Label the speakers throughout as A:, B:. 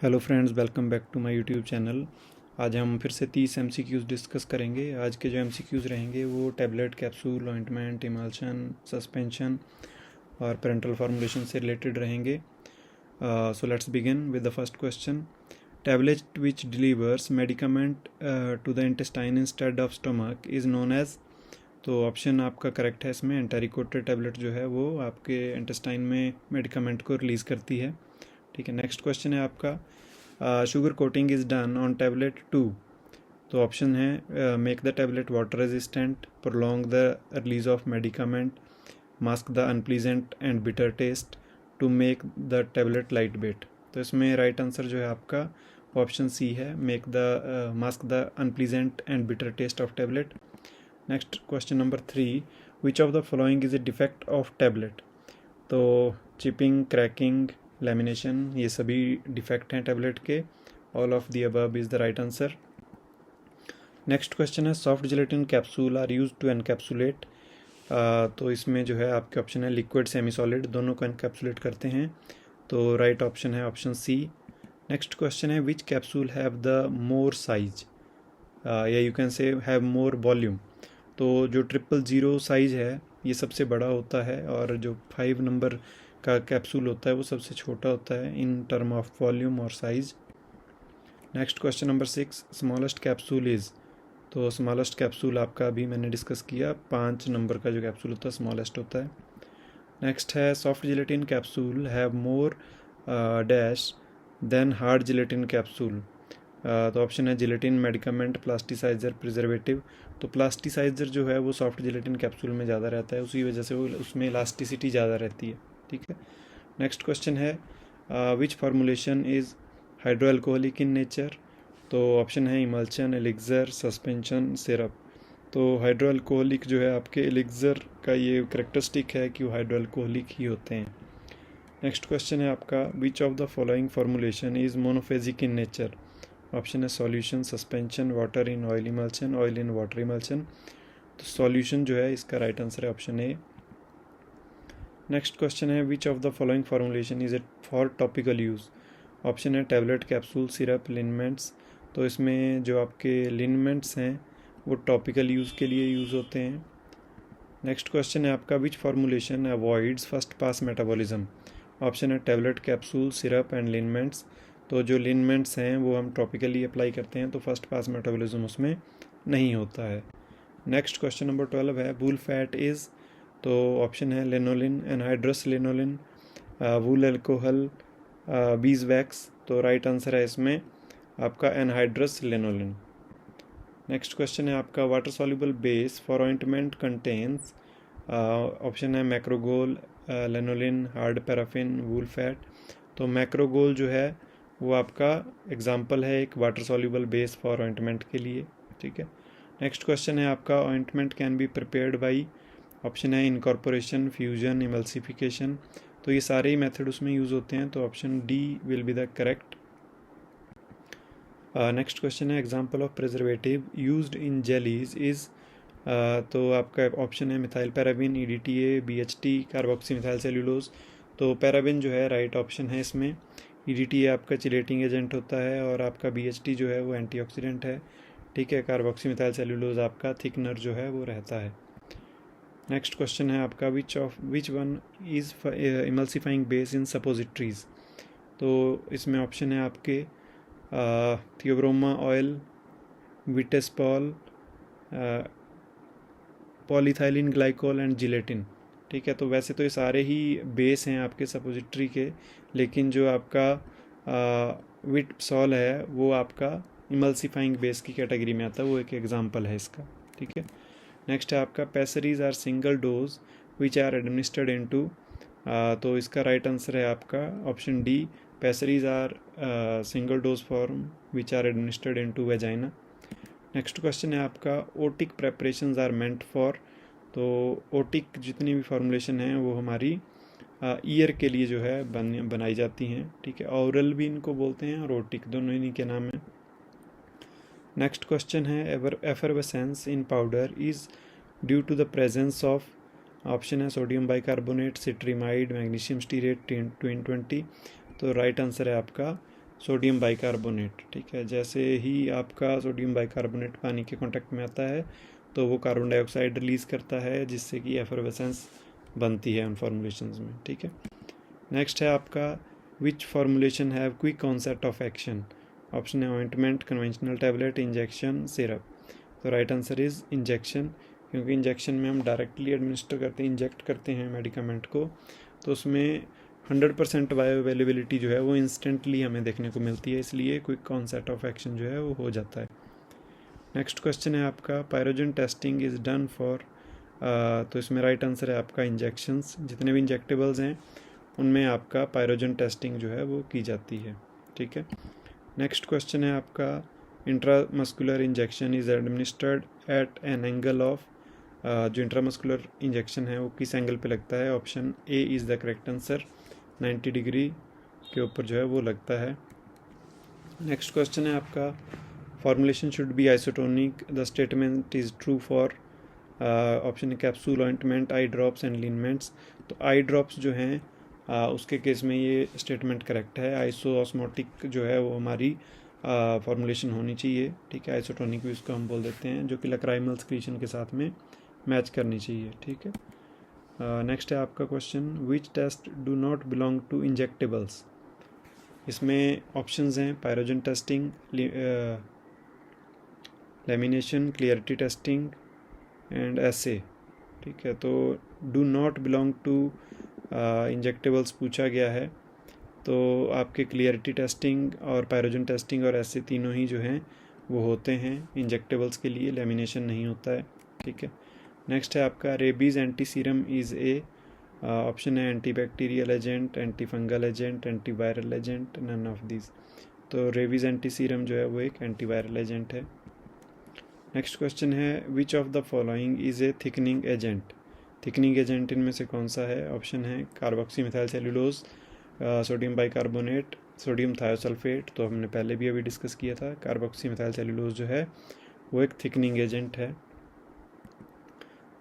A: Hello friends, welcome back to my YouTube channel. आज हम फिर से 30 एमसीक्यूज़ डिस्कस करेंगे। आज के जो एमसीक्यूज़ रहेंगे वो tablet, capsule, ointment, emulsion, suspension और पेरेंटल फॉर्मुलेशन से रिलेटेड रहेंगे। So let's begin with the first question. Tablet which delivers medicament to the intestine instead of stomach is known as. तो ऑप्शन आपका करेक्ट है इसमें। Enteric coated tablet जो है वो आपके इंटेस्टाइन में मेडिकामेंट को रिलीज़ करती है। ठीक है, नेक्स्ट क्वेश्चन है आपका, sugar coating is done on tablet 2। तो ऑप्शन है make the tablet water resistant, prolong the release of medicament, mask the unpleasant and bitter taste, to make the tablet light weight. तो इसमें right answer जो है आपका option c है, mask the unpleasant and bitter taste of tablet. Next question number 3, which of the following is a defect of tablet. तो chipping, cracking, lamination, ये सभी defect हैं टैबलेट के। All of the above is the right answer. Next question है, soft gelatin capsule are use to encapsulate. तो इसमें जो है आपके ऑप्शन है लिक्विड, सेमी सॉलिड, दोनों को एनकैप्सुलेट करते हैं। तो राइट ऑप्शन है ऑप्शन सी। नेक्स्ट क्वेश्चन है, which capsule have the more size, या you can say have more volume. तो जो 000 साइज है ये सबसे बड़ा होता है, और जो 5 नंबर का कैप्सूल होता है वो सबसे छोटा होता है इन टर्म ऑफ वॉल्यूम और size. Next question number 6, smallest capsule is. तो स्मॉलेस्ट कैप्सूल आपका अभी मैंने डिस्कस किया, 5 नंबर का जो कैप्सूल होता है स्मॉलेस्ट होता है। नेक्स्ट है, soft gelatin capsule have more dash than hard gelatin capsule. तो ऑप्शन है जिलेटिन, मेडिकामेंट, प्लास्टिसाइजर, प्रिजर्वेटिव। तो प्लास्टिसाइजर जो है वो सॉफ्ट जिलेटिन कैप्सूल में ज़्यादा रहता है, उसी वजह से वो उसमें इलास्टिसिटी ज़्यादा रहती है। ठीक है, नेक्स्ट क्वेश्चन है, which formulation is hydro alcoholic in nature. तो ऑप्शन है इमल्शन, एलिक्जर, सस्पेंशन, सिरप। तो हाइड्रो अल्कोहलिक जो है आपके एलिक्जर का ये करेक्टरिस्टिक है कि वो हाइड्रो अल्कोहलिक ही होते हैं। नेक्स्ट क्वेश्चन है आपका, which of the following formulation is monophasic in nature. Option है solution, suspension, water in oil emulsion, oil in water emulsion. तो सॉल्यूशन जो है इसका राइट आंसर है ऑप्शन ए। नेक्स्ट क्वेश्चन है, which of the following formulation is it for topical use. Option है tablet, capsule, syrup, liniments. तो इसमें जो आपके लिनमेंट्स हैं वो टॉपिकल यूज़ के लिए यूज़ होते हैं। नेक्स्ट क्वेश्चन है आपका, which formulation avoids first pass metabolism. Option है tablet, capsule, syrup and liniments. तो जो लिनमेंट्स हैं वो हम टॉपिकली अप्लाई करते हैं, तो फर्स्ट पास मेटाबॉलिज्म उसमें नहीं होता है। नेक्स्ट क्वेश्चन नंबर 12 है, वूल फैट इज़। तो ऑप्शन है लेनोलिन, एनहाइड्रस लेनोलिन, वूल एल्कोहल, बीज वैक्स। तो राइट आंसर है इसमें आपका एनहाइड्रस लेनोलिन। नेक्स्ट क्वेश्चन है आपका, water soluble base for ointment contains. Option है macrogol, lanolin, hard paraffin, wool fat. तो मैक्रोगोल जो है वो आपका एग्जाम्पल है एक water soluble base for ointment के लिए। ठीक है, नेक्स्ट क्वेश्चन है आपका, ointment can be prepared by. Option है इनकॉर्पोरेशन, फ्यूजन, इमल्सिफिकेशन। तो ये सारे ही मेथड उसमें यूज़ होते हैं, तो option d will be the correct. Next question है, example of preservative used in jellies is. तो आपका ऑप्शन है methyl paraben, EDTA, BHT, carboxy methyl cellulose. तो पैराबिन जो है राइट ऑप्शन है इसमें। EDTA आपका चिलेटिंग एजेंट होता है, और आपका BHT जो है वो एंटीऑक्सीडेंट है। ठीक है, कार्बोक्सी मिथाइल सेल्यूलोज आपका थिकनर जो है वो रहता है। नेक्स्ट क्वेश्चन है आपका, which one is emulsifying base in suppositories. तो इसमें ऑप्शन है आपके theobroma oil, witepsol, polyethylene glycol and gelatin. ठीक है, तो वैसे तो ये सारे ही बेस हैं आपके सपोजिट्री के, लेकिन जो आपका विटसॉल है वो आपका इमल्सिफाइंग बेस की कैटेगरी में आता है, वो एक एग्जांपल है इसका। ठीक है, नेक्स्ट है आपका, pessaries are single dose which are administered into. तो इसका राइट आंसर है आपका option d, pessaries are single dose form which are administered into vagina. Next question है आपका, otic preparations are meant for. तो ओटिक जितनी भी फॉर्मुलेशन है वो हमारी ईयर के लिए जो है बनाई जाती हैं। ठीक है, ऑरल भी इनको बोलते हैं और ओटिक, दोनों इन्हीं के नाम है। नेक्स्ट क्वेश्चन है, effervescence in powder is due to the presence of. Option है sodium bicarbonate, cetrimide, magnesium stearate, 220। तो राइट आंसर है आपका सोडियम बाइकार्बोनेट, ठीक है। जैसे ही आपका सोडियम बाइकार्बोनेट पानी के कांटेक्ट में आता है तो वो कार्बन डाइऑक्साइड रिलीज़ करता है, जिससे कि एफरवेसेंस बनती है उन फॉर्मुलेशंस में, ठीक है। नेक्स्ट है आपका which formulation have quick onset of action. Option है ointment, conventional tablet, injection, syrup. तो राइट आंसर इज़ इंजेक्शन, क्योंकि इंजेक्शन में हम डायरेक्टली एडमिनिस्टर करते हैं, इंजेक्ट करते हैं मेडिकामेंट को, तो उसमें 100% बायो अवेलेबिलिटी जो है वो इंस्टेंटली हमें देखने को मिलती है, इसलिए क्विक ऑनसेट ऑफ एक्शन जो है वो हो जाता है। नेक्स्ट क्वेश्चन है आपका pyrogen testing is done for, तो इसमें राइट आंसर है आपका इंजेक्शंस। जितने भी इंजेक्टेबल्स हैं उनमें आपका पायरोजन टेस्टिंग जो है वो की जाती है, ठीक है। नेक्स्ट क्वेश्चन है आपका intramuscular injection is administered at an angle of, जो इंट्रामस्कुलर इंजेक्शन है वो किस एंगल पे लगता है। Option A is the correct answer, 90 degree के ऊपर जो है वो लगता है। नेक्स्ट क्वेश्चन है आपका formulation should be isotonic, the statement is true for. Option है capsule, ointment, eye drops and liniments. तो आई ड्रॉप्स जो हैं उसके केस में ये स्टेटमेंट करेक्ट है। आइसोऑस्मोटिक जो है वो हमारी फॉर्मुलेशन होनी चाहिए, ठीक है। आइसोटोनिक भी उसको हम बोल देते हैं, जो कि लक्राइमल सक्रीशन के साथ में मैच करनी चाहिए, ठीक है। नेक्स्ट है आपका question which test do not belong to injectables. इसमें ऑप्शंस हैं pyrogen testing, lamination, clarity testing and assay, ठीक है। तो do not belong to injectables पूछा गया है, तो आपके क्लियरिटी टेस्टिंग और पायरोजन टेस्टिंग और ऐसे तीनों ही जो हैं वो होते हैं इंजेक्टेबल्स के लिए, लेमिनेशन नहीं होता है, ठीक है। नेक्स्ट है आपका rabies anti serum is a. Option है antibacterial agent, anti fungal agent, antiviral agent, none of this. तो रेबीज़ एंटी सीरम जो है वो एक एंटीवायरल एजेंट है। नेक्स्ट क्वेश्चन है which of the following is a thickening agent. Thickening agent इनमें से कौन सा है। ऑप्शन है carboxy methyl cellulose, sodium bicarbonate, sodium thiosulphate, तो हमने पहले भी अभी डिस्कस किया था। कार्बोक्सी मिथाइल सेलुलोज जो है वो एक थिकनिंग एजेंट है।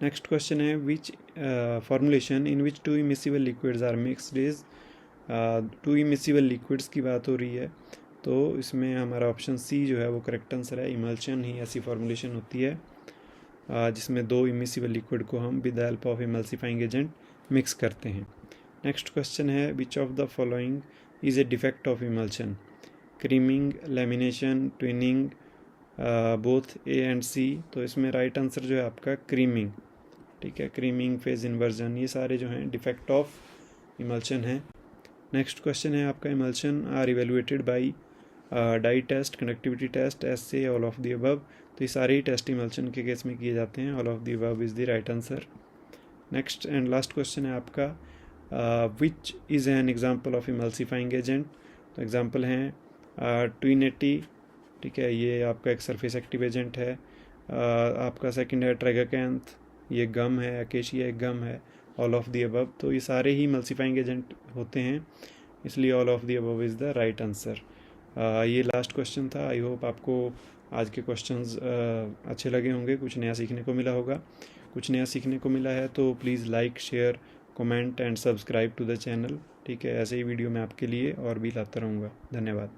A: नेक्स्ट क्वेश्चन है which formulation in which two immiscible liquids are mixed is. Two immiscible liquids की बात हो रही है, तो इसमें हमारा ऑप्शन सी जो है वो करेक्ट आंसर है। इमल्शन ही ऐसी फॉर्मुलेशन होती है जिसमें दो इमिसिबल लिक्विड को हम with the help of emulsifying agent mix करते हैं। नेक्स्ट क्वेश्चन है which of the following is a defect of emulsion. Creaming, lamination, twinning, both a and c. तो इसमें राइट आंसर जो है आपका क्रीमिंग, ठीक है। क्रीमिंग, फेज इन्वर्जन, ये सारे जो हैं डिफेक्ट ऑफ इमल्शन है। नेक्स्ट क्वेश्चन है आपका emulsion are evaluated by dye test, conductivity test, assay, all of the above. तो ये सारे ही टेस्ट इमल्शन के केस में किए जाते हैं। All of the above is the right answer. Next and last question है आपका which is an example of emulsifying agent. तो एग्जाम्पल हैं ट्विनेटी, ठीक है, ये आपका एक सरफेस एक्टिव एजेंट है। आपका सेकंड है ट्रेगाकैंथ, ये गम है। अकेशिया एक गम है। ऑल ऑफ द अबव, तो ये सारे ही मल्सीफाइंग एजेंट होते हैं, इसलिए all of the above is the right answer. ये लास्ट क्वेश्चन था। आई होप आपको आज के क्वेश्चंस अच्छे लगे होंगे, कुछ नया सीखने को मिला होगा। कुछ नया सीखने को मिला है तो please like, share, comment and subscribe to the channel, ठीक है। ऐसे ही वीडियो मैं आपके लिए और भी लाता रहूँगा। धन्यवाद।